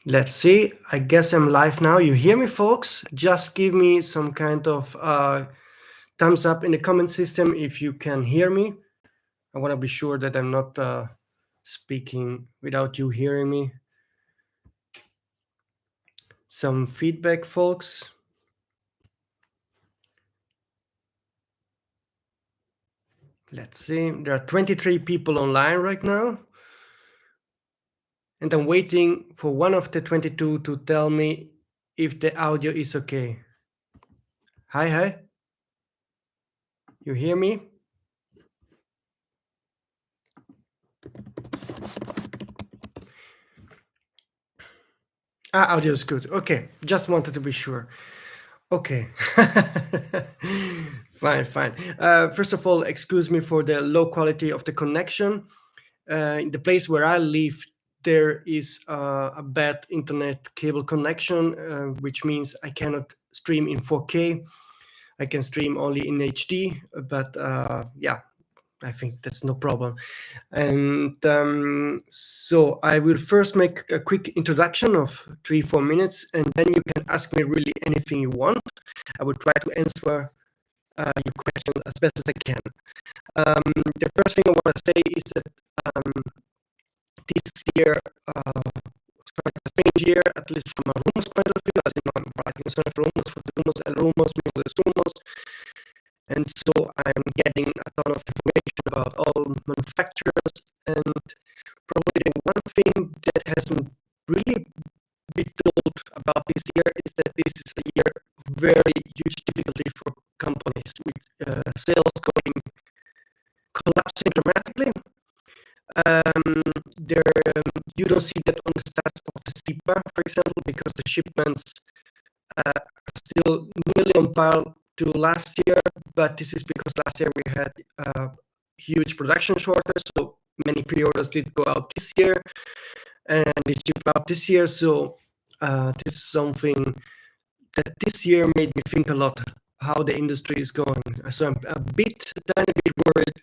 Let's see. I guess I'm live now. You hear me, folks? Just give me some kind of thumbs up in the comment system if you can hear me. I want to be sure that I'm not speaking without you hearing me. Some feedback, folks. Let's see. There are 23 people online right now. And I'm waiting for one of the 22 to tell me if the audio is okay. Hi. You hear me? Audio is good. Okay, just wanted to be sure. Okay. Fine. First of all, excuse me for the low quality of the connection. In the place where I live, there is a bad internet cable connection, which means I cannot stream in 4K. I can stream only in HD, but yeah, I think that's no problem. And so I will first make a quick introduction of 3-4 minutes, and then you can ask me really anything you want. I will try to answer your question as best as I can. The first thing I want to say is that this year was quite a strange year, at least from a rumors point of view. As you know, I'm writing some rumors for the rumors, and rumors mean there's rumors. And so I'm getting a ton of information about all manufacturers, and probably the one thing that hasn't really been told about this year is that this is a year of very huge difficulty for companies, with sales going collapsing dramatically. You don't see that on the stats of the SIPA, for example, because the shipments are still nearly on par to last year, but this is because last year we had a huge production shortage, so many pre-orders did go out this year, and they ship out this year. So this is something that this year made me think a lot how the industry is going. So I'm a tiny bit worried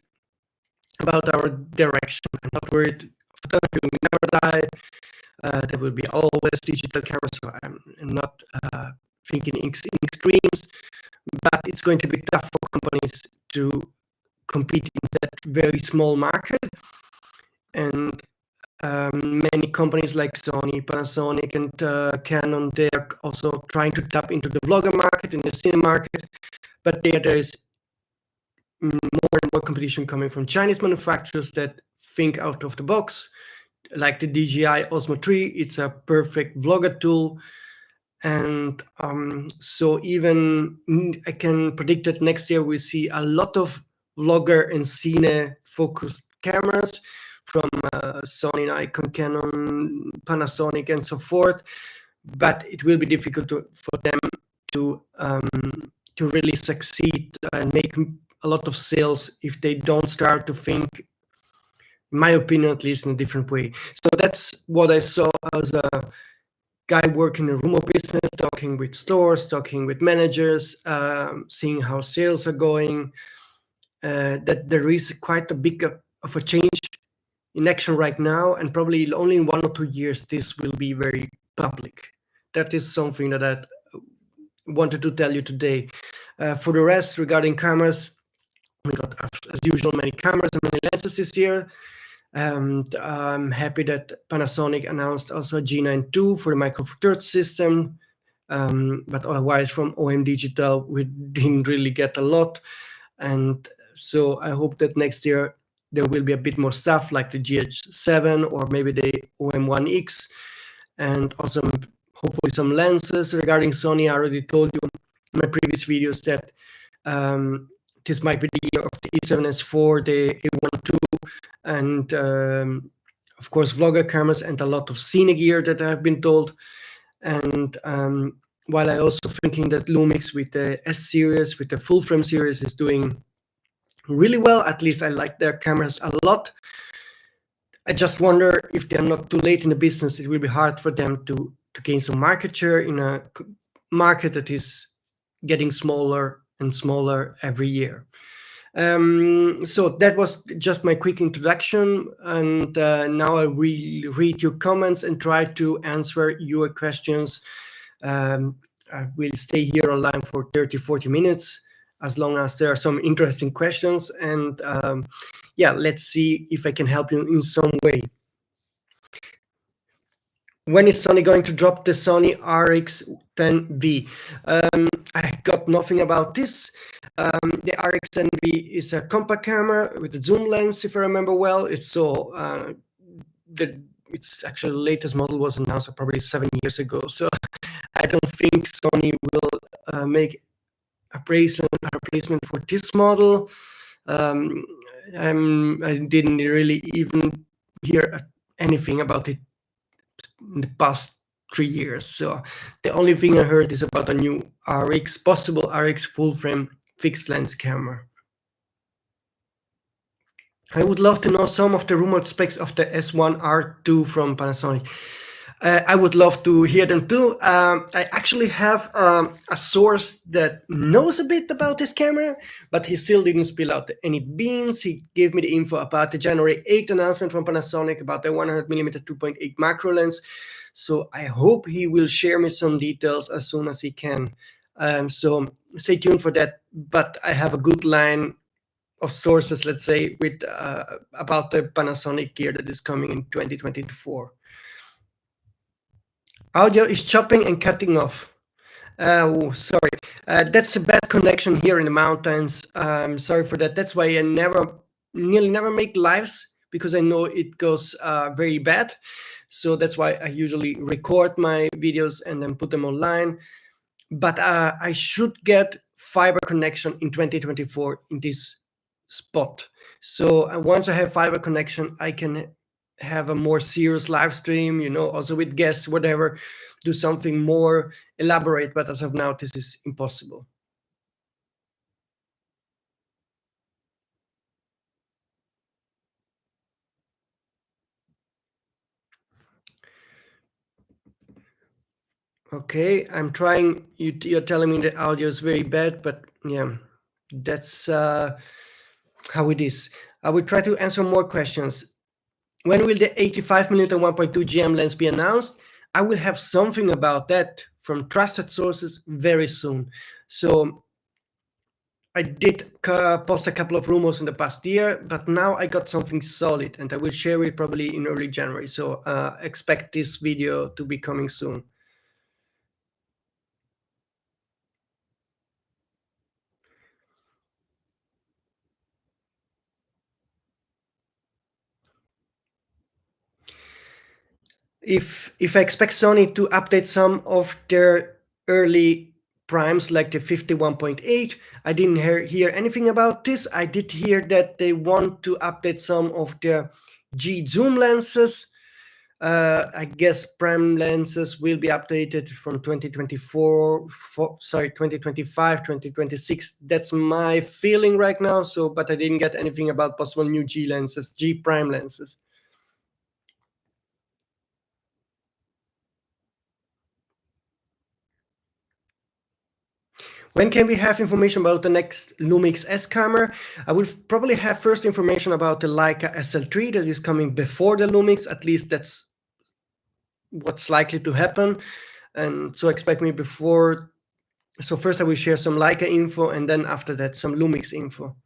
about our direction. I'm not worried photography will never die. There will be always digital cameras. So I'm not thinking in extremes, but it's going to be tough for companies to compete in that very small market. And many companies like Sony, Panasonic, and Canon, they are also trying to tap into the vlogger market and the cine market, but there is more and more competition coming from Chinese manufacturers that think out of the box, like the DJI Osmo 3. It's a perfect vlogger tool. And so even I can predict that next year we see a lot of vlogger and cine focused cameras from Sony, Nikon, Canon, Panasonic, and so forth. But it will be difficult for them to really succeed and make a lot of sales if they don't start to think, in my opinion, at least, in a different way. So that's what I saw as a guy working in the rumor business, talking with stores, talking with managers, seeing how sales are going, that there is quite a big of a change in action right now, and probably only in 1 or 2 years this will be very public. That is something that I wanted to tell you today. For the rest, regarding cameras, we got, as usual, many cameras and many lenses this year. And I'm happy that Panasonic announced also a G9 II for the Micro Four Thirds system. But otherwise, from OM Digital, we didn't really get a lot. And so I hope that next year there will be a bit more stuff like the GH7 or maybe the OM1X, and also hopefully some lenses. Regarding Sony, I already told you in my previous videos that this might be the year of the A7S4, the A1 II, and of course vlogger cameras and a lot of cine gear that I have been told. And while I also thinking that Lumix with the S series, with the full frame series, is doing really well. At least I like their cameras a lot. I just wonder if they're not too late in the business. It will be hard for them to gain some market share in a market that is getting smaller and smaller every year. So that was just my quick introduction, and now I will read your comments and try to answer your questions. I will stay here online for 30-40 minutes, as long as there are some interesting questions, and yeah, let's see if I can help you in some way. When is Sony going to drop the Sony RX10V? I got nothing about this. The RX10V is a compact camera with a zoom lens, if I remember well. It's actually the latest model was announced probably 7 years ago. So I don't think Sony will make a replacement for this model. I didn't really even hear anything about it in the past 3 years. So the only thing I heard is about a new possible RX full frame fixed lens camera. I would love to know some of the rumored specs of the S1R2 from Panasonic. I would love to hear them too. I actually have a source that knows a bit about this camera, but he still didn't spill out any beans. He gave me the info about the January 8th announcement from Panasonic about the 100mm 2.8 macro lens. So I hope he will share me some details as soon as he can. So stay tuned for that. But I have a good line of sources, let's say, with about the Panasonic gear that is coming in 2024. Audio is chopping and cutting off. Sorry. That's a bad connection here in the mountains. Sorry for that. That's why I nearly never make lives, because I know it goes very bad. So that's why I usually record my videos and then put them online. But I should get fiber connection in 2024 in this spot. So once I have fiber connection, I can have a more serious live stream, also with guests, whatever, do something more elaborate. But as of now, this is impossible. Okay, I'm trying. You're telling me the audio is very bad, but yeah, that's how it is. I will try to answer more questions. When will the 85mm 1.2 GM lens be announced? I will have something about that from trusted sources very soon. So I did post a couple of rumors in the past year, but now I got something solid, and I will share it probably in early January. So expect this video to be coming soon. If I expect Sony to update some of their early primes like the 51.8, I didn't hear anything about this. I did hear that they want to update some of their G zoom lenses. I guess prime lenses will be updated from 2025, 2026. That's my feeling right now. So, but I didn't get anything about possible new G prime lenses. When can we have information about the next Lumix S camera? I will probably have first information about the Leica SL3 that is coming before the Lumix. At least that's what's likely to happen. And so expect me before. So first I will share some Leica info, and then after that some Lumix info.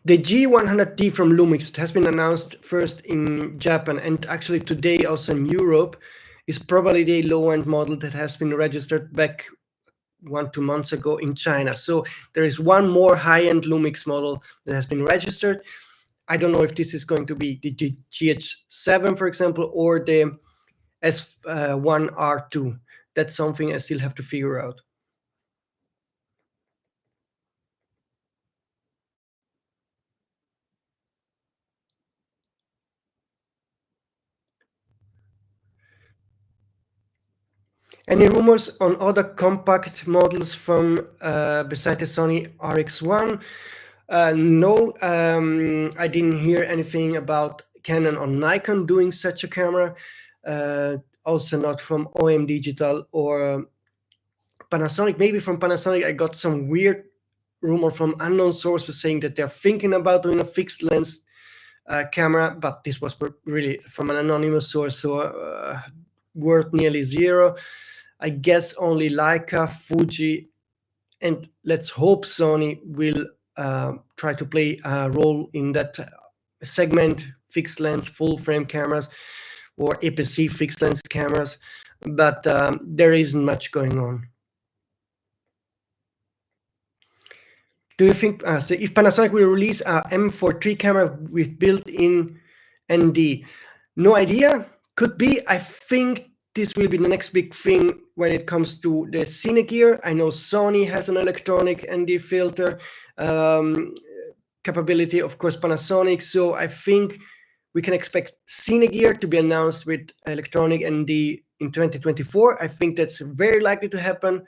The G100D from Lumix has been announced first in Japan, and actually today also in Europe, is probably the low-end model that has been registered back 1-2 months ago in China. So there is one more high-end Lumix model that has been registered. I don't know if this is going to be the GH7, for example, or the S1R2. That's something I still have to figure out. Any rumors on other compact models from beside the Sony RX1? No, I didn't hear anything about Canon or Nikon doing such a camera. also not from OM Digital or Panasonic. Maybe from Panasonic, I got some weird rumor from unknown sources saying that they're thinking about doing a fixed lens camera, but this was really from an anonymous source, so worth nearly zero. I guess only Leica, Fuji, and let's hope Sony will try to play a role in that segment, fixed lens, full frame cameras, or APC fixed lens cameras, but there isn't much going on. Do you think, so if Panasonic will release a M43 camera with built-in ND? No idea. Could be. I think this will be the next big thing when it comes to the cine gear. I know Sony has an electronic ND filter capability, of course, Panasonic. So I think we can expect cine gear to be announced with electronic ND in 2024. I think that's very likely to happen.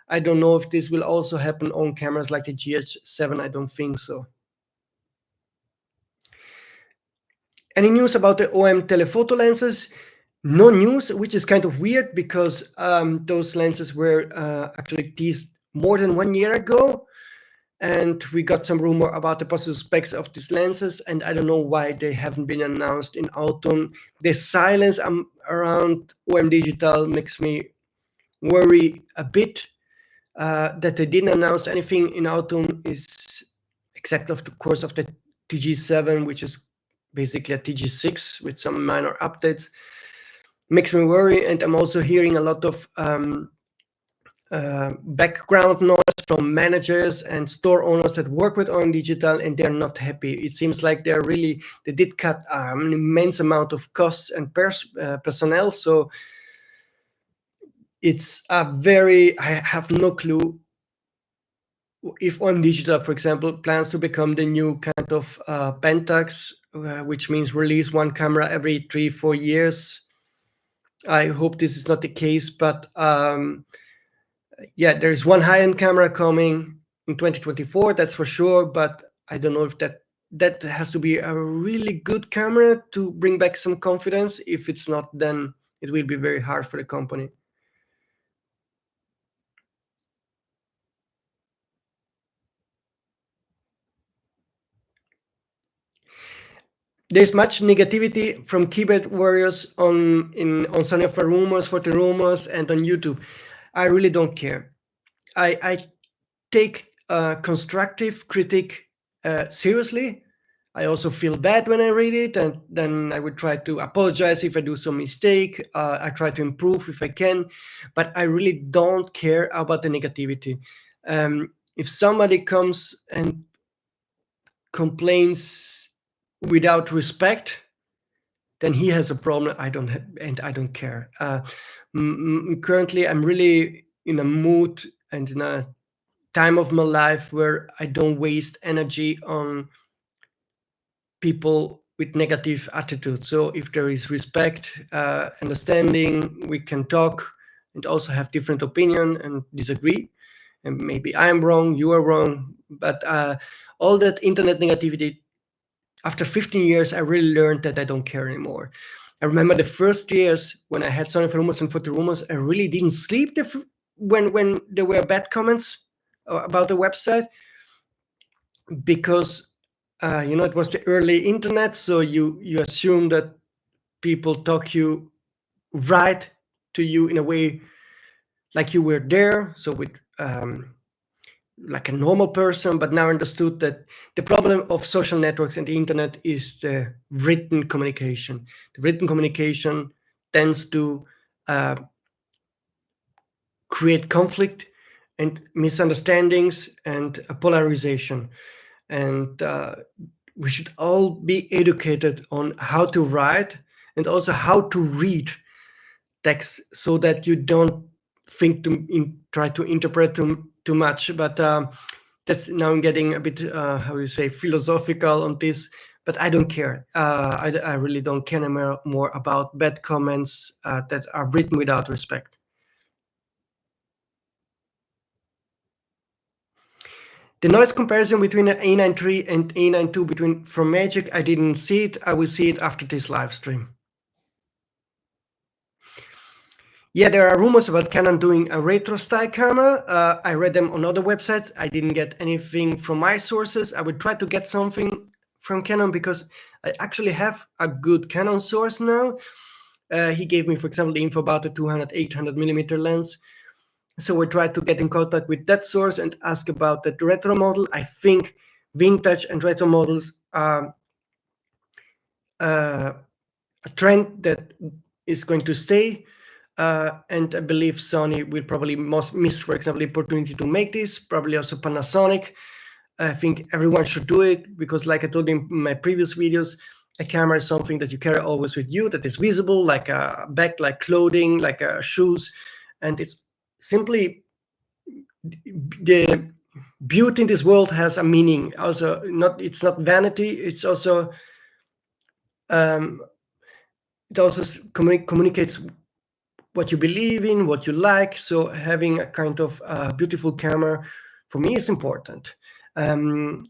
I don't know if this will also happen on cameras like the GH7. I don't think so. Any news about the OM telephoto lenses? No news, which is kind of weird because those lenses were actually teased more than 1 year ago. And we got some rumor about the possible specs of these lenses, and I don't know why they haven't been announced in autumn. The silence around OM Digital makes me worry a bit. That they didn't announce anything in autumn is, except of course of the TG7, which is basically a TG6 with some minor updates, makes me worry. And I'm also hearing a lot of background noise from managers and store owners that work with OM Digital, and they're not happy. It seems like they did cut an immense amount of costs and personnel. So it's I have no clue if OM Digital, for example, plans to become the new kind of Pentax, which means release one camera every 3-4 years. I hope this is not the case, but yeah, there is one high-end camera coming in 2024, that's for sure, but I don't know if that has to be a really good camera to bring back some confidence. If it's not, then it will be very hard for the company. There's much negativity from keyboard warriors on Sony for the rumors, and on YouTube. I really don't care. I take constructive critique seriously. I also feel bad when I read it, and then I would try to apologize if I do some mistake. I try to improve if I can, but I really don't care about the negativity. If somebody comes and complains without respect, then he has a problem. I don't care. Currently, I'm really in a mood and in a time of my life where I don't waste energy on people with negative attitudes. So if there is respect, understanding, we can talk and also have different opinion and disagree. And maybe I'm wrong, you are wrong, but all that internet negativity, after 15 years, I really learned that I don't care anymore. I remember the first years when I had Sony for Rumors and Photo Rumors, I really didn't sleep when there were bad comments about the website, because it was the early internet, so you assume that people talk you right to you in a way like you were there, so with like a normal person. But now I understood that the problem of social networks and the internet is the written communication. The written communication tends to create conflict and misunderstandings and polarization. And we should all be educated on how to write and also how to read text, so that you don't try to interpret too much. But that's now I'm getting a bit how do you say, philosophical on this. But I don't care. I really don't care more about bad comments that are written without respect. The noise comparison between the A9 III and A9 II from Magic, I didn't see it. I will see it after this live stream. Yeah, there are rumors about Canon doing a retro style camera. I read them on other websites. I didn't get anything from my sources. I would try to get something from Canon because I actually have a good Canon source now. He gave me, for example, the info about the 200-800 millimeter lens. So we tried to get in contact with that source and ask about the retro model. I think vintage and retro models are a trend that is going to stay. And I believe Sony will probably miss, for example, the opportunity to make this, probably also Panasonic. I think everyone should do it because, like I told in my previous videos, a camera is something that you carry always with you, that is visible, like a bag, like clothing, like shoes. And it's simply the beauty in this world has a meaning. Also, it's not vanity. It's also it also communicates what you believe in, what you like. So having a kind of beautiful camera for me is important. So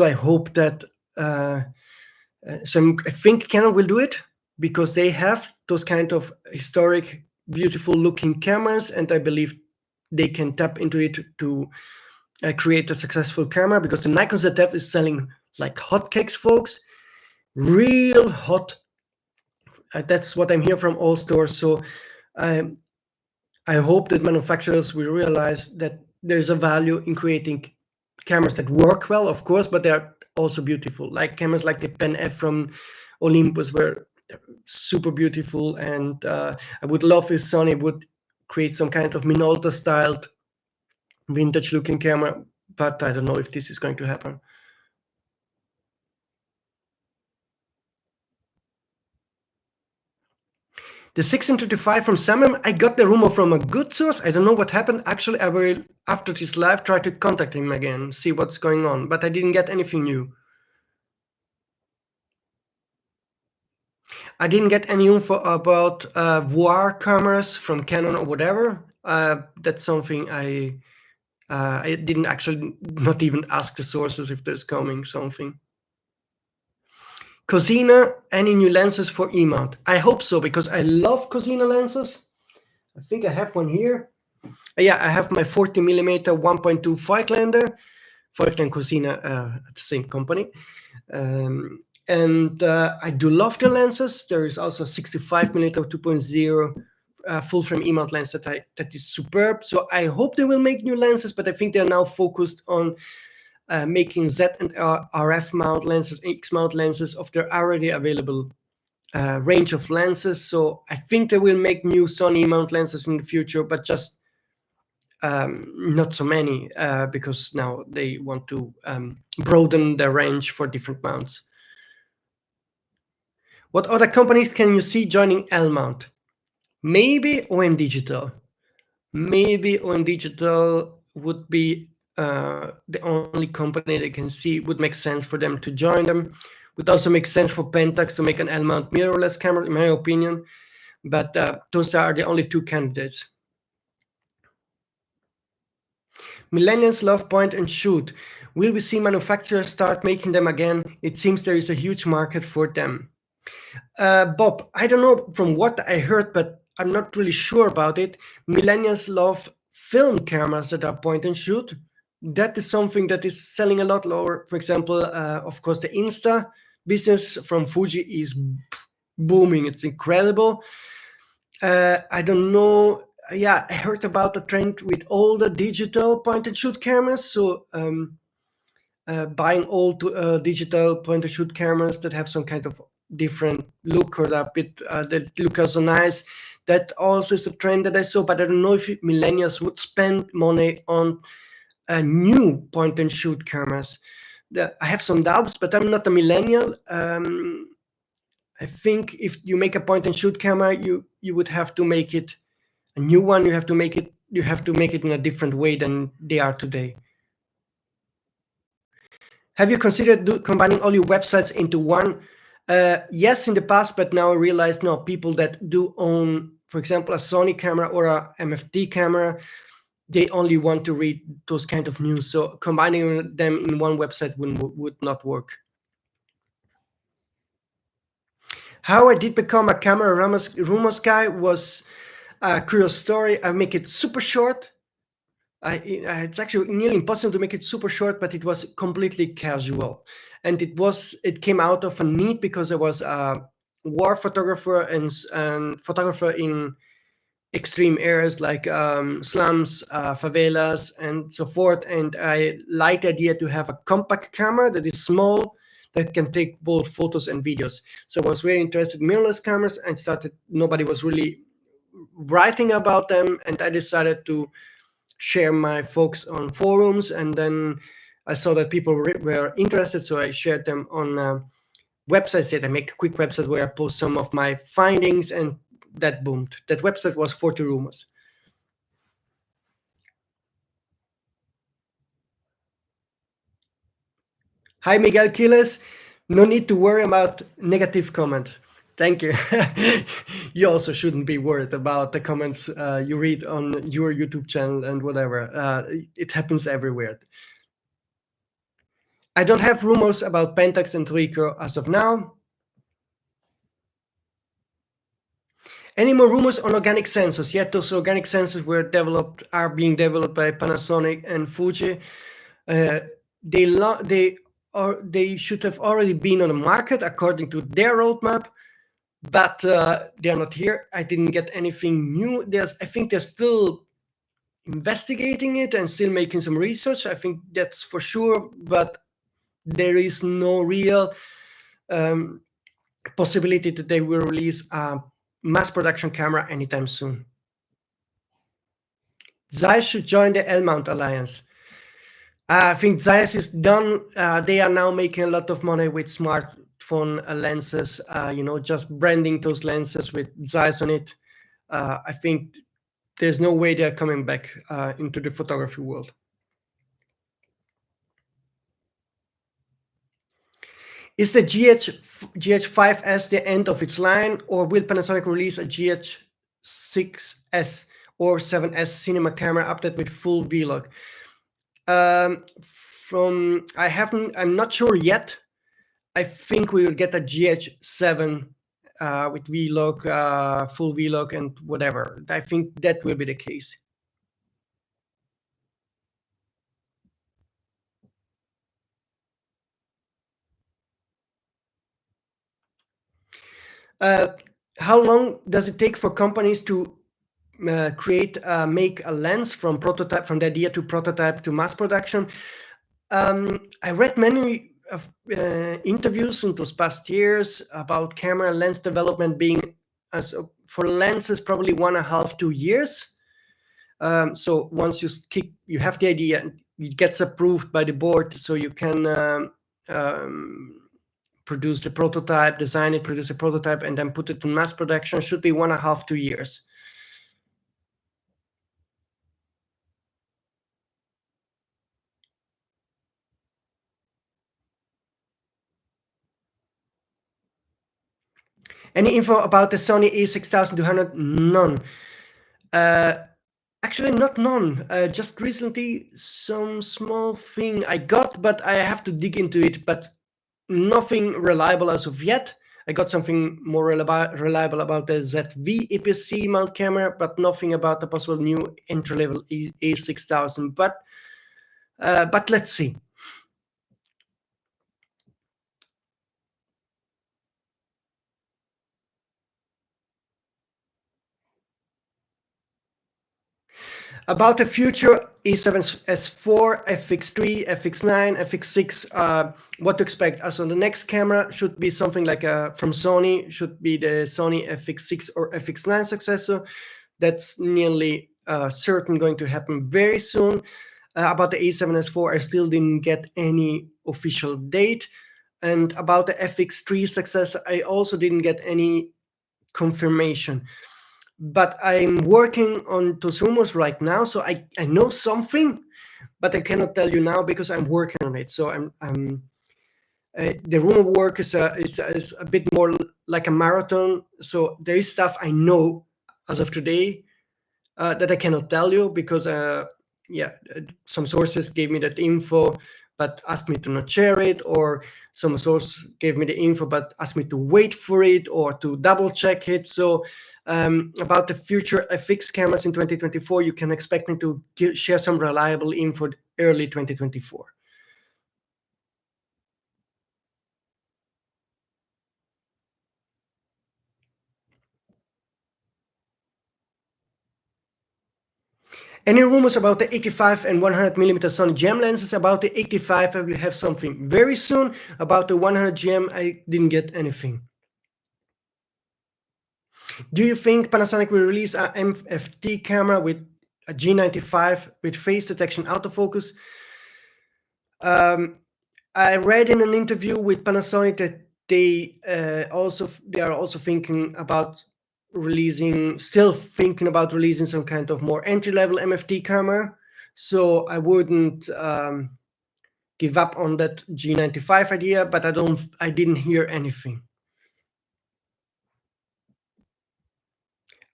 I hope that I think Canon will do it because they have those kind of historic, beautiful looking cameras, and I believe they can tap into it to create a successful camera, because the Nikon ZF is selling like hotcakes, folks, real hot. That's what I'm hearing from all stores. So I hope that manufacturers will realize that there's a value in creating cameras that work well, of course, but they're also beautiful. Like cameras like the Pen F from Olympus were super beautiful, and I would love if Sony would create some kind of Minolta styled vintage looking camera, but I don't know if this is going to happen. The 1635 from Samem, I got the rumor from a good source. I don't know what happened. Actually, I will, after this live, try to contact him again, see what's going on, but I didn't get anything new. I didn't get any info about voir cameras from Canon or whatever. That's something I didn't actually not even ask the sources if there's coming something. Cosina, any new lenses for E-mount? I hope so, because I love Cosina lenses. I think I have one here. Yeah, I have my 40mm 1.2 Voigtlander. Voigtlander and Cosina at the same company. And I do love the lenses. There is also 65mm 2.0 full frame E-mount lens that is superb. So I hope they will make new lenses, but I think they're now focused on making Z and RF mount lenses, X mount lenses of their already available range of lenses. So I think they will make new Sony mount lenses in the future, but just not so many, because now they want to broaden their range for different mounts. What other companies can you see joining L-mount? Maybe OM Digital. Maybe OM Digital would be the only company they can see would make sense for them to join them. Would also make sense for Pentax to make an L-mount mirrorless camera, in my opinion. But those are the only two candidates. Millennials love point and shoot. Will we see manufacturers start making them again? It seems there is a huge market for them. Bob, I don't know from what I heard, but I'm not really sure about it. Millennials love film cameras that are point and shoot. That is something that is selling a lot lower. For example, of course, the Insta business from Fuji is booming. It's incredible. I don't know. Yeah, I heard about the trend with all the digital point and shoot cameras. So buying all digital point and shoot cameras that have some kind of different look, or a bit that look also nice. That also is a trend that I saw, but I don't know if millennials would spend money on new point and shoot cameras. I have some doubts, but I'm not a millennial. I think if you make a point and shoot camera, you would have to make it a new one. You have to make it in a different way than they are today. Have you considered combining all your websites into one? Yes, in the past, but now I realize no, people that do own, for example, a Sony camera or a MFD camera, they only want to read those kind of news. So combining them in one website would not work. How I did become a camera rumors guy was a curious story. I make it super short. It's actually nearly impossible to make it super short, but it was completely casual, and it came out of a need because I was a war photographer and photographer in extreme areas like slums, favelas, and so forth. And I like the idea to have a compact camera that is small, that can take both photos and videos. So I was very interested in mirrorless cameras and started. Nobody was really writing about them, and I decided to share my folks on forums. And then I saw that people were interested, so I shared them on websites. That I make a quick website where I post some of my findings, and that boomed. That website was 40 Rumors. Hi, Miguel Quiles. No need to worry about negative comment. Thank you. You also shouldn't be worried about the comments you read on your YouTube channel and whatever. It happens everywhere. I don't have rumors about Pentax and Ricoh as of now. Any more rumors on organic sensors? Yet those organic sensors are being developed by Panasonic and Fuji. They should have already been on the market according to their roadmap, but they are not here. I didn't get anything new. I think they're still investigating it and still making some research. I think that's for sure, but there is no real possibility that they will release a mass production camera anytime soon. Zeiss should join the L-mount alliance. I think Zeiss is done. They are now making a lot of money with smartphone lenses, just branding those lenses with Zeiss on it. I think there's no way they're coming back into the photography world. Is the GH5S the end of its line, or will Panasonic release a GH6S or 7S cinema camera update with full vlog? I'm not sure yet. I think we will get a GH7 with vlog, full vlog, and whatever. I think that will be the case. How long does it take for companies to make a lens from the idea to prototype to mass production? I read many interviews in those past years about camera lens development being for lenses probably 1.5 to 2 years. So once you have the idea, it gets approved by the board, so you can produce the prototype, design it, produce a prototype, and then put it to mass production. Should be 1.5 to 2 years. Any info about the Sony a6200? None. Actually, not none. Just recently, some small thing I got, but I have to dig into it. But nothing reliable as of yet. I got something more reliable about the ZV EPC mount camera, but nothing about the possible new entry-level A6000. But let's see. About the future A7S4, FX3, FX9, FX6, what to expect. So the next camera should be something like from Sony, should be the Sony FX6 or FX9 successor. That's nearly certain going to happen very soon. About the A7S4, I still didn't get any official date. And about the FX3 successor, I also didn't get any confirmation. But I'm working on those rumors right now, so I know something, but I cannot tell you now because I'm working on it. So the rumor work is a bit more like a marathon. So there is stuff I know as of today that I cannot tell you because yeah, some sources gave me that info but asked me to not share it, or some source gave me the info but asked me to wait for it or to double check it. So about the future FX cameras in 2024, you can expect me to share some reliable info early 2024. Any rumors about the 85 and 100 millimeter Sony GM lenses? About the 85, I will have something very soon. About the 100 GM, I didn't get anything. Do you think Panasonic will release a MFT camera with a G95 with face detection autofocus? I read in an interview with Panasonic that they are also thinking about still thinking about releasing some kind of more entry-level MFT camera. So I wouldn't give up on that G95 idea, but I didn't hear anything.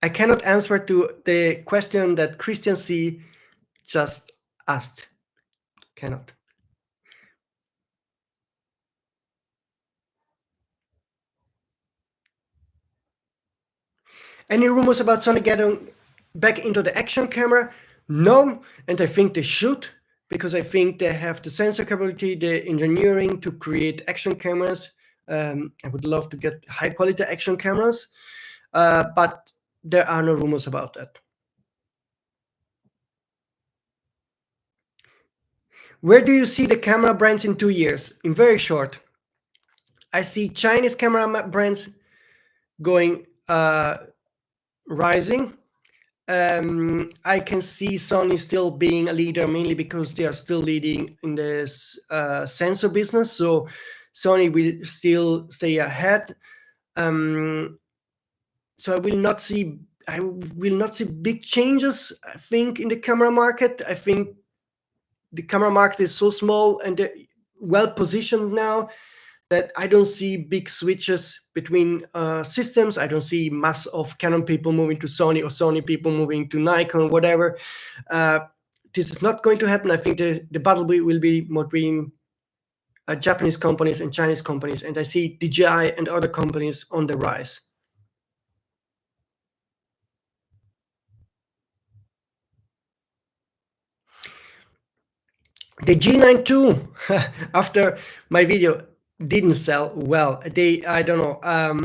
I cannot answer to the question that Christian C just asked. Cannot. Any rumors about Sony getting back into the action camera? No, and I think they should, because I think they have the sensor capability, the engineering to create action cameras. I would love to get high quality action cameras, but there are no rumors about that. Where do you see the camera brands in 2 years? In very short, I see Chinese camera brands going rising. I can see Sony still being a leader, mainly because they are still leading in this sensor business. So Sony will still stay ahead. So I will not see big changes, I think, in the camera market. I think the camera market is so small and well positioned now that I don't see big switches between systems. I don't see mass of Canon people moving to Sony or Sony people moving to Nikon, whatever. This is not going to happen. I think the battle will be between Japanese companies and Chinese companies, and I see DJI and other companies on the rise. The G9 II, after my video, didn't sell well. I don't know.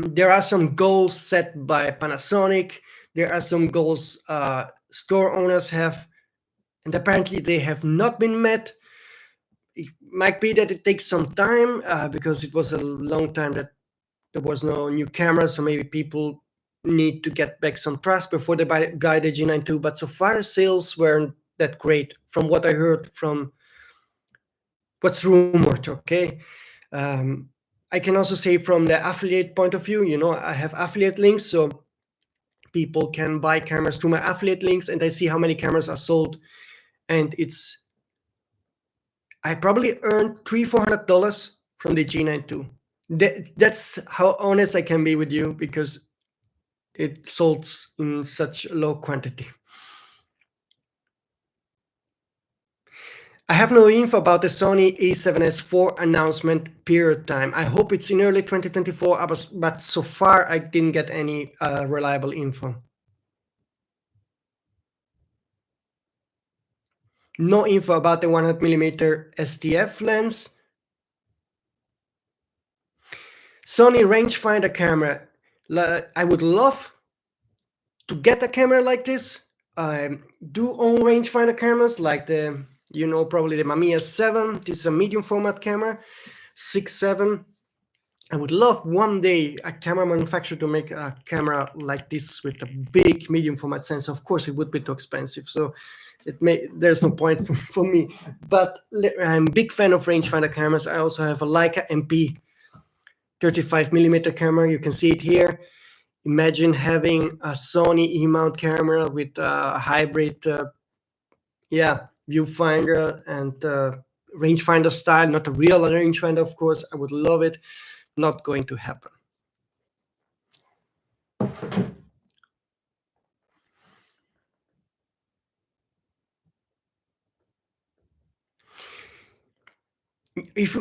There are some goals set by Panasonic. There are some goals store owners have, and apparently they have not been met. It might be that it takes some time because it was a long time that there was no new camera, so maybe people need to get back some trust before they buy the G9 II. But so far, the sales weren't that great, from what I heard from what's rumored. Okay. I can also say from the affiliate point of view, I have affiliate links, so people can buy cameras through my affiliate links, and I see how many cameras are sold, and I probably earned $300-400 from the G9 II. That's how honest I can be with you, because it sold in such low quantity. I have no info about the Sony A7S4 announcement period time. I hope it's in early 2024, but so far I didn't get any reliable info. No info about the 100mm STF lens. Sony rangefinder camera. I would love to get a camera like this. I do own rangefinder cameras like probably the Mamiya 7. This is a medium format camera, 6.7. I would love one day a camera manufacturer to make a camera like this with a big medium format sensor. Of course, it would be too expensive, so there's no point for me. But I'm a big fan of rangefinder cameras. I also have a Leica MP 35mm camera. You can see it here. Imagine having a Sony E-mount camera with a hybrid, viewfinder and rangefinder style. Not a real rangefinder, of course. I would love it. Not going to happen. If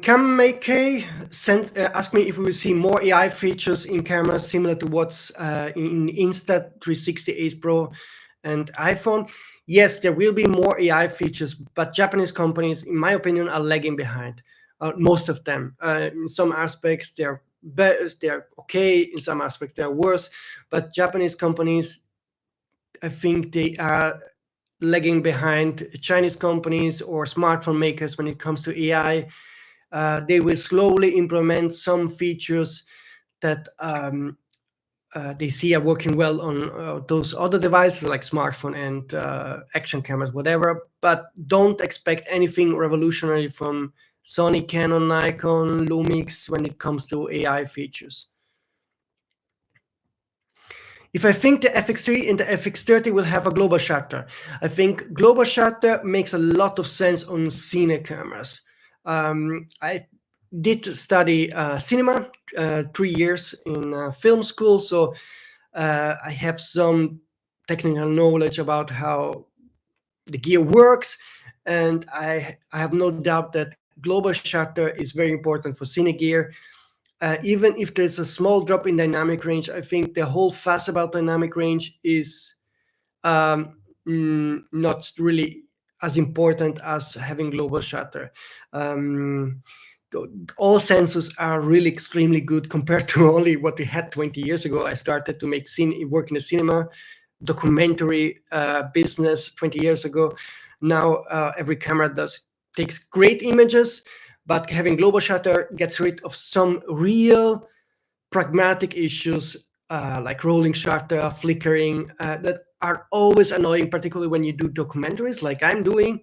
Cam Mackey sent asked me if we will see more AI features in cameras similar to what's in Insta360 Ace Pro and iPhone. Yes, there will be more AI features, but Japanese companies, in my opinion, are lagging behind. Most of them. In some aspects, they're better, they're okay. In some aspects, they're worse. But Japanese companies, I think they are lagging behind Chinese companies or smartphone makers when it comes to AI. They will slowly implement some features that they see are working well on those other devices like smartphone and action cameras, whatever. But don't expect anything revolutionary from Sony, Canon, Nikon, Lumix when it comes to AI features. If I think the FX3 and the FX30 will have a global shutter, I think global shutter makes a lot of sense on cine cameras. I did study cinema 3 years in film school, so I have some technical knowledge about how the gear works, and I have no doubt that global shutter is very important for cine gear. Even if there's a small drop in dynamic range, I think the whole fuss about dynamic range is not really as important as having global shutter. Um, all sensors are really extremely good compared to only what we had 20 years ago. I started to work in the cinema documentary business 20 years ago. Now every camera takes great images, but having global shutter gets rid of some real pragmatic issues like rolling shutter, flickering, that are always annoying, particularly when you do documentaries like I'm doing.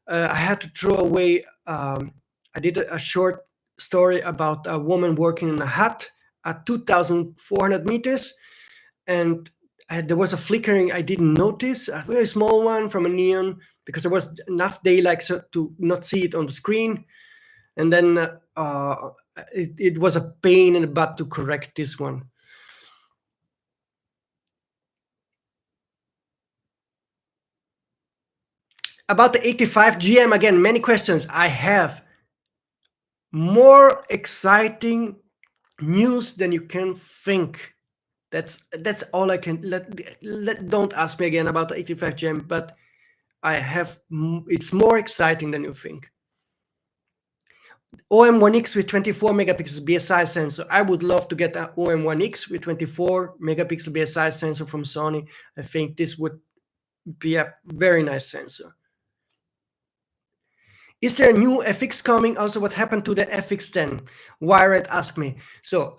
I had to throw away. I did a short story about a woman working in a hut at 2,400 meters, and there was a flickering I didn't notice, a very small one from a neon, because there was enough daylight to not see it on the screen. And then it was a pain in the butt to correct this one. About the 85 GM, again, many questions. I have more exciting news than you can think. That's all I can don't ask me again about the 85 GM, but I have it's more exciting than you think. OM1X with 24 megapixels BSI sensor. I would love to get an OM1X with 24 megapixel BSI sensor from Sony. I think this would be a very nice sensor. Is there a new FX coming? Also, what happened to the FX10? Wired asked me. So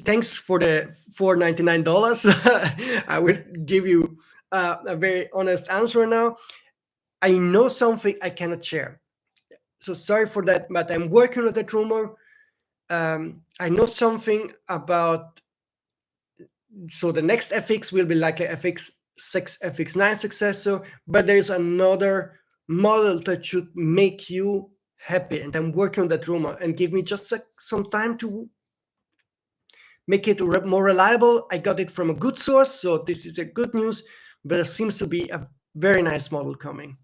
thanks for the $499. I will give you a very honest answer now. I know something I cannot share. So sorry for that, but I'm working on that rumor. I know something about, so the next FX will be like a FX6, FX9 successor, but there's another model that should make you happy, and I'm working on that rumor, and give me just some time to make it more reliable. I got it from a good source, so this is a good news, but there seems to be a very nice model coming.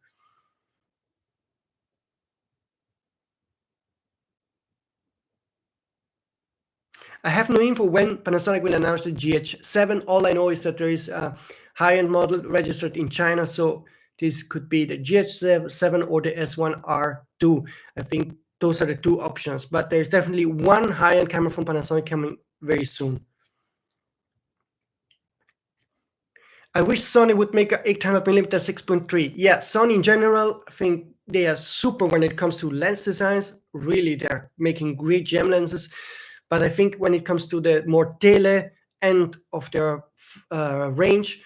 I have no info when Panasonic will announce the GH7. All I know is that there is a high-end model registered in China, so this could be the GH7 or the S1R2. I think those are the two options, but there's definitely one high-end camera from Panasonic coming very soon. I wish Sony would make a 800mm 6.3. Yeah, Sony in general, I think they are super when it comes to lens designs. Really, they're making great gem lenses. But I think when it comes to the more tele end of their range,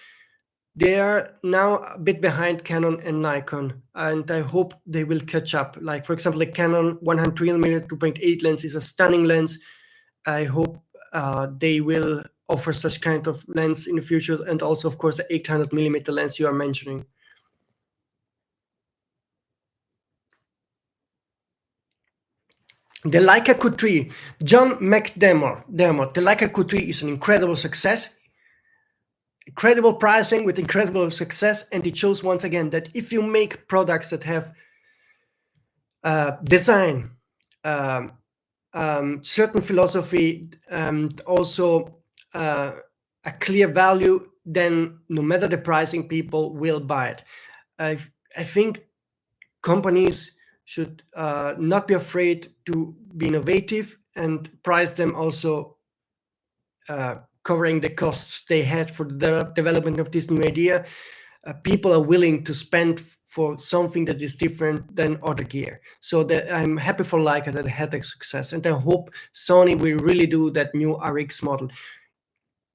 they are now a bit behind Canon and Nikon, and I hope they will catch up. Like, for example, the Canon 100mm 2.8 lens is a stunning lens. I hope they will offer such kind of lens in the future, and also, of course, the 800mm lens you are mentioning. The Leica Q3, John McDermott. The Leica Q3 is an incredible success, incredible pricing with incredible success, and it shows once again that if you make products that have design, um, certain philosophy, and also a clear value, then no matter the pricing, people will buy it. I think companies should not be afraid to be innovative and price them also covering the costs they had for the development of this new idea. People are willing to spend for something that is different than other gear. So that I'm happy for Leica that it had a success, and I hope Sony will really do that new RX model.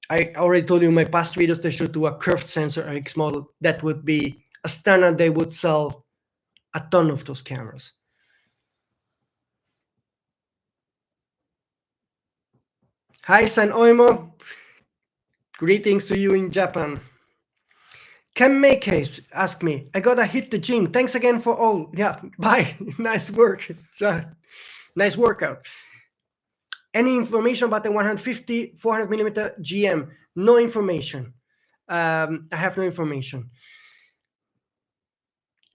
I already told you in my past videos they should do a curved sensor RX model. That would be a standard. They would sell a ton of those cameras. Hi, San Oimo. Greetings to you in Japan. Ken Makeys asked me, I gotta hit the gym. Thanks again for all. Yeah, bye. Nice work. Nice workout. Any information about the 150 400mm GM? No information. I have no information.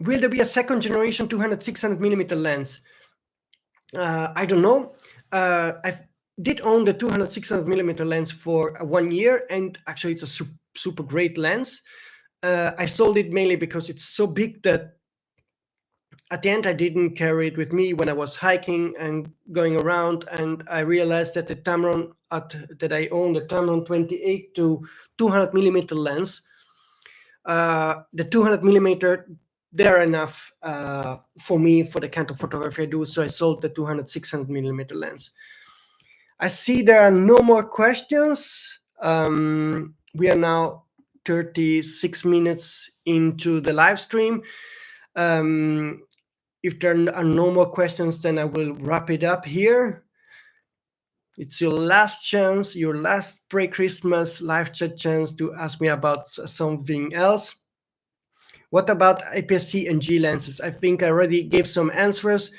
Will there be a second generation 200-600mm lens? I don't know. I did own the 200-600mm lens for 1 year, and actually it's a super great lens. I sold it mainly because it's so big that at the end I didn't carry it with me when I was hiking and going around, and I realized that the Tamron that I own, the Tamron 28 to 200mm lens, the 200mm, they're enough for me for the kind of photography I do, so I sold the 200-600mm lens. I see there are no more questions. We are now 36 minutes into the live stream. If there are no more questions, then I will wrap it up here. It's your last chance, your last pre-Christmas live chat chance to ask me about something else. What about APS-C and G lenses? I think I already gave some answers.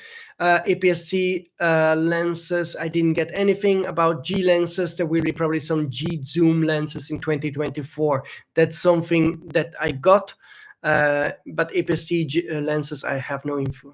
APS-C lenses, I didn't get anything. About G lenses, there will be probably some G zoom lenses in 2024. That's something that I got, but APS-C lenses, I have no info.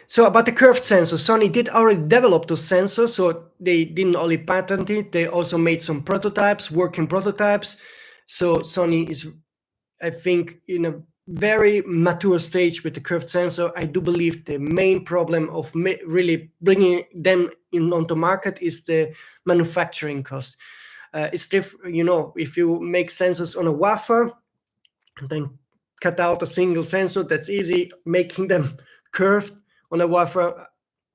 So about the curved sensor, Sony did already develop those sensors, so they didn't only patent it, they also made some prototypes, working prototypes. So Sony is, I think, in a very mature stage with the curved sensor. I do believe the main problem of really bringing them onto market is the manufacturing cost. It's different, if you make sensors on a wafer and then cut out a single sensor, that's easy. Making them curved on a wafer,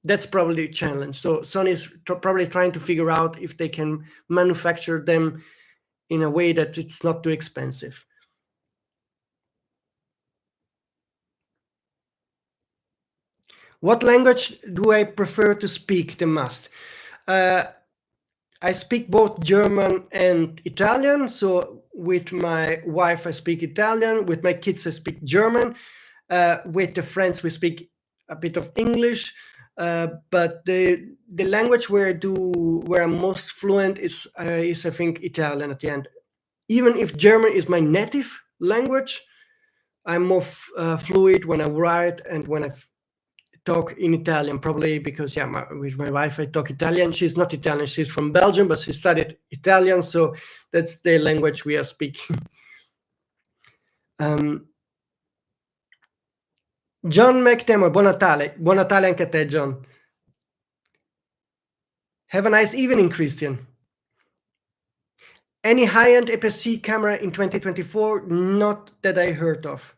that's probably a challenge. So Sony is probably trying to figure out if they can manufacture them in a way that it's not too expensive. What language do I prefer to speak the most? I speak both German and Italian. So with my wife, I speak Italian. With my kids, I speak German. With the friends, we speak a bit of English. But the language where I'm most fluent is I think Italian at the end. Even if German is my native language, I'm more fluid when I write and when I talk in Italian, probably because with my wife I talk Italian. She's not Italian, she's from Belgium, but she studied Italian, so that's the language we are speaking. John McDermott, buon Natale anche a te, John. Have a nice evening, Christian. Any high-end APS-C camera in 2024? Not that I heard of.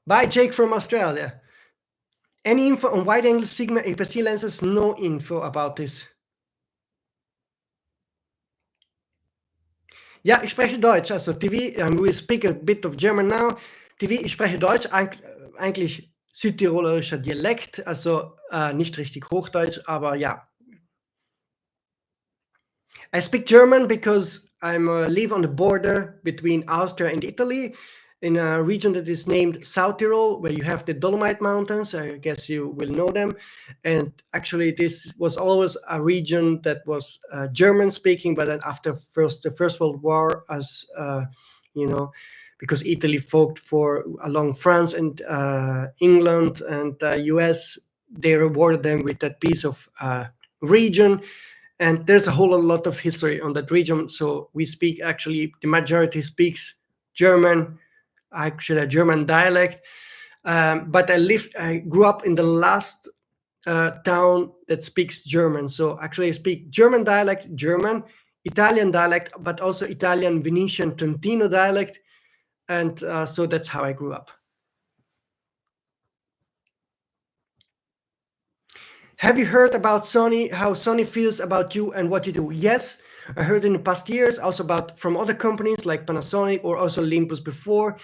Bye, Jake from Australia. Any info on wide-angle Sigma APS-C lenses? No info about this. Ja, ich spreche Deutsch. Also TV, we speak a bit of German now. TV, ich spreche Deutsch, eigentlich südtirolerischer Dialekt, also nicht richtig Hochdeutsch, aber ja. I speak German because I live on the border between Austria and Italy, in a region that is named South Tyrol, where you have the Dolomite Mountains. I guess you will know them. And actually, this was always a region that was German speaking, but then after the First World War, as you know, because Italy fought for along France and England and US, they rewarded them with that piece of region. And there's a whole lot of history on that region. So we speak, actually, the majority speaks German, actually a German dialect. But I grew up in the last town that speaks German. So actually I speak German dialect, German, Italian dialect, but also Italian Venetian Trentino dialect. And so that's how I grew up. Have you heard about Sony, how Sony feels about you and what you do? Yes, I heard in the past years also about from other companies like Panasonic or also Olympus before,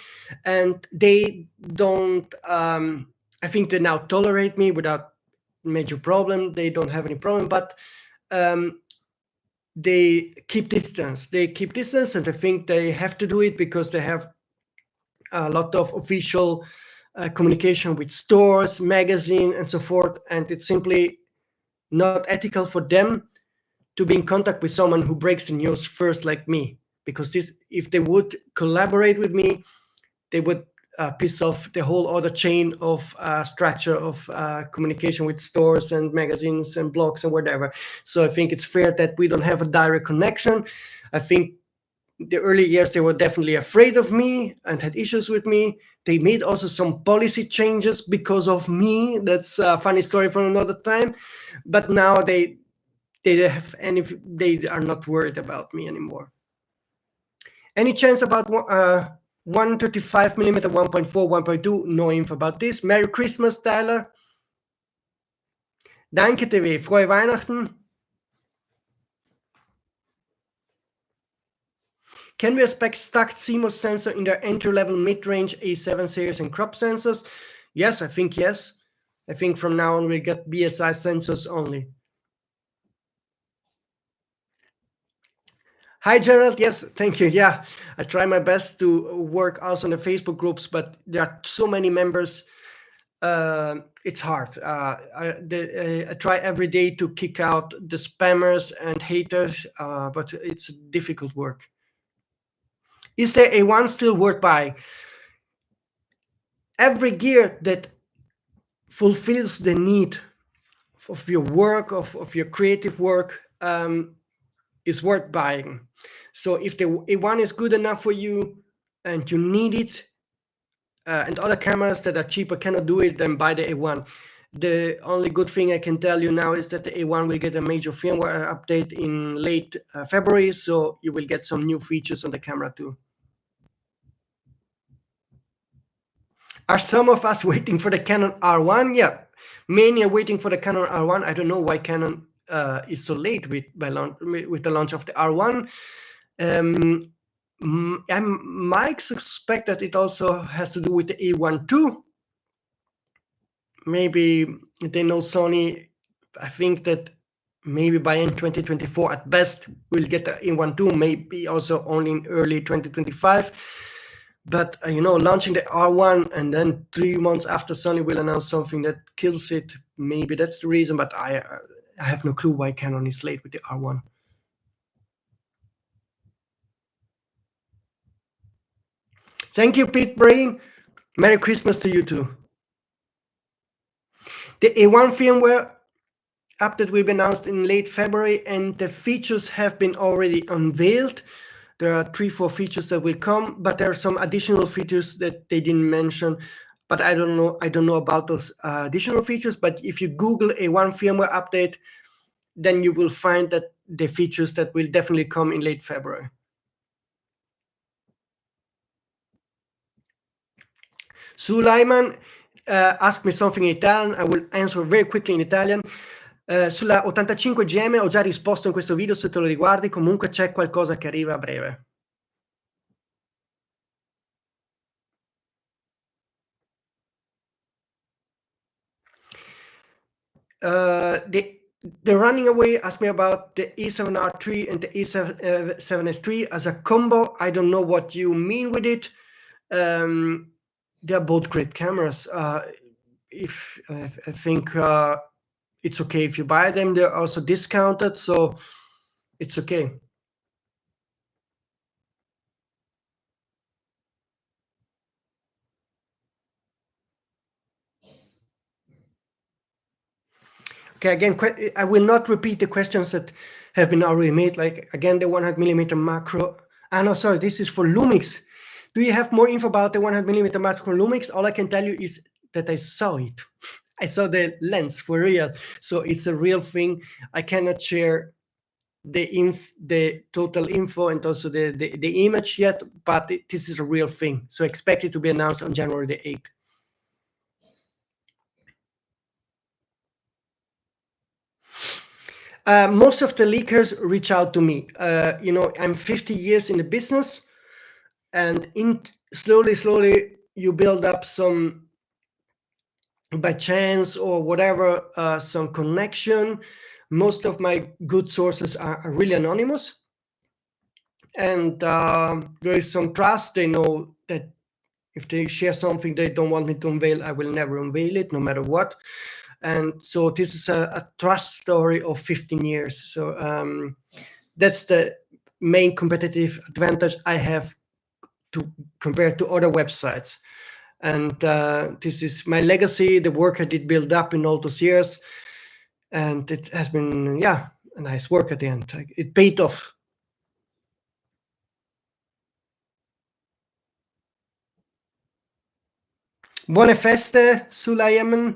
and they don't, I think they now tolerate me without major problem. They don't have any problem, but they keep distance. They keep distance, and I think they have to do it because they have a lot of official communication with stores, magazine, and so forth, and it's simply not ethical for them to be in contact with someone who breaks the news first, like me. Because this, if they would collaborate with me, they would piss off the whole other chain of structure of communication with stores and magazines and blogs and whatever. So I think it's fair that we don't have a direct connection. I think the early years they were definitely afraid of me and had issues with me. They made also some policy changes because of me. That's a funny story for another time. But now they are not worried about me anymore. Any chance about 135mm 1.4 1.2? No info about this. Merry Christmas, Tyler. Danke, TV. Frohe Weihnachten. Can we expect stacked CMOS sensor in their entry-level mid-range A7 series and crop sensors? Yes, I think yes. I think from now on we get BSI sensors only. Hi, Gerald. Yes, thank you. Yeah, I try my best to work also in the Facebook groups, but there are so many members. It's hard. I try every day to kick out the spammers and haters, but it's difficult work. Is there a one still worth buying? Every gear that fulfills the need of your work, of your creative work, is worth buying. So if the A1 is good enough for you and you need it, and other cameras that are cheaper cannot do it, then buy the A1. The only good thing I can tell you now is that the A1 will get a major firmware update in late February, so you will get some new features on the camera too. Are some of us waiting for the Canon R1? Yeah, many are waiting for the Canon R1. I don't know why Canon is so late with the launch of the R1. I might suspect that it also has to do with the A1 too. Maybe they know Sony. I think that maybe by end 2024 at best we'll get the A1 too, maybe also only in early 2025. But launching the R1 and then 3 months after Sony will announce something that kills it, maybe that's the reason. But I have no clue why Canon is late with the R1. Thank you, Pete Brain. Merry Christmas to you too. The A1 firmware update will be announced in late February, and the features have been already unveiled. There are 3-4 features that will come, but there are some additional features that they didn't mention. But I don't know about those additional features. But if you Google A1 firmware update, then you will find that the features that will definitely come in late February. Sulaiman asked me something in Italian. I will answer very quickly in Italian. Sulla 85 GM ho già risposto in questo video, se te lo riguardi. Comunque c'è qualcosa che arriva a breve. The running away asked me about the E7R3 and the E7S3 as a combo. I don't know what you mean with it. They're both great cameras. If I think it's okay if you buy them. They're also discounted, so it's okay. Okay, again, I will not repeat the questions that have been already made. Like, again, the 100mm macro. Ah, no, sorry, this is for Lumix. Do you have more info about the 100mm macro Lumix? All I can tell you is that I saw it. I saw the lens for real. So it's a real thing. I cannot share the total info and also the image yet, but this is a real thing. So expect it to be announced on January the 8th. Most of the leakers reach out to me. I'm 50 years in the business, and slowly you build up some, by chance or whatever, some connection. Most of my good sources are really anonymous, and there is some trust. They know that if they share something they don't want me to unveil, I will never unveil it, no matter what. And so this is a trust story of 15 years. So that's the main competitive advantage I have to compare to other websites. And this is my legacy, the work I did build up in all those years. And it has been, a nice work at the end. It paid off. Buone feste sulla Yemen.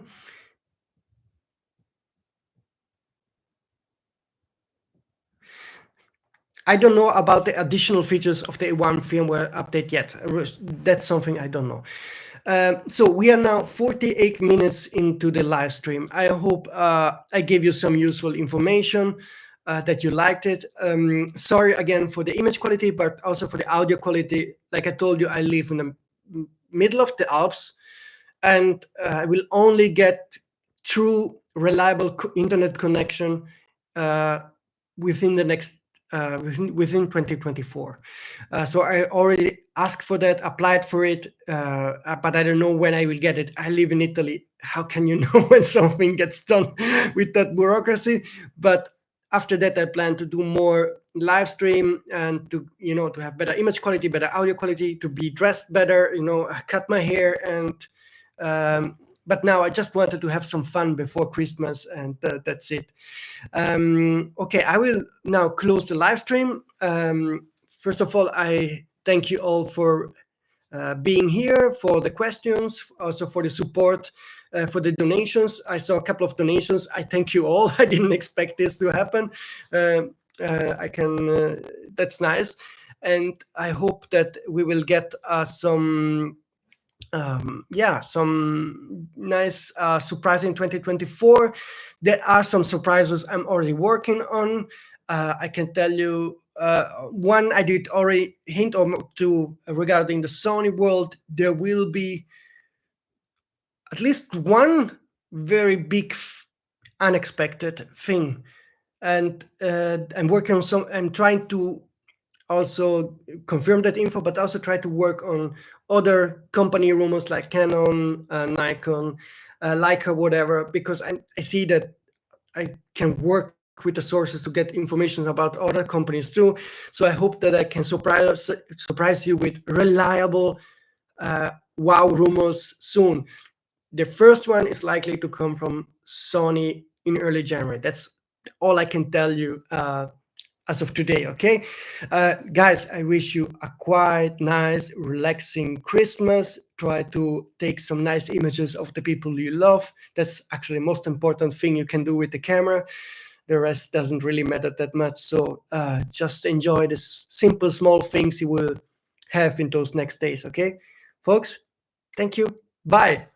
I don't know about the additional features of the A1 firmware update yet. That's something I don't know. So we are now 48 minutes into the live stream. I hope I gave you some useful information, that you liked it. Sorry again for the image quality, but also for the audio quality. Like I told you, I live in the middle of the Alps, and I will only get true reliable internet connection within the next within 2024. So I already asked for that, applied for it, but I don't know when I will get it. I live in Italy. How can you know when something gets done with that bureaucracy? But after that, I plan to do more live stream and to have better image quality, better audio quality, to be dressed better, cut my hair, and but now I just wanted to have some fun before Christmas, and that's it. Okay, I will now close the live stream. First of all, I thank you all for being here, for the questions, also for the support, for the donations. I saw a couple of donations. I thank you all. I didn't expect this to happen. That's nice. And I hope that we will get some nice surprise in 2024. There are some surprises I'm already working on. I can tell you one I did already hint to regarding the Sony world. There will be at least one very big unexpected thing, and I'm working on some. I'm trying to also confirm that info, but also try to work on other company rumors like Canon, Nikon, Leica, whatever, because I see that I can work with the sources to get information about other companies too. So I hope that I can surprise you with reliable wow rumors soon. The first one is likely to come from Sony in early January. That's all I can tell you as of today. Okay, guys, I wish you a quiet, nice, relaxing Christmas. Try to take some nice images of the people you love. That's actually the most important thing you can do with the camera. The rest doesn't really matter that much. So just enjoy the simple, small things you will have in those next days. Okay, folks, thank you. Bye.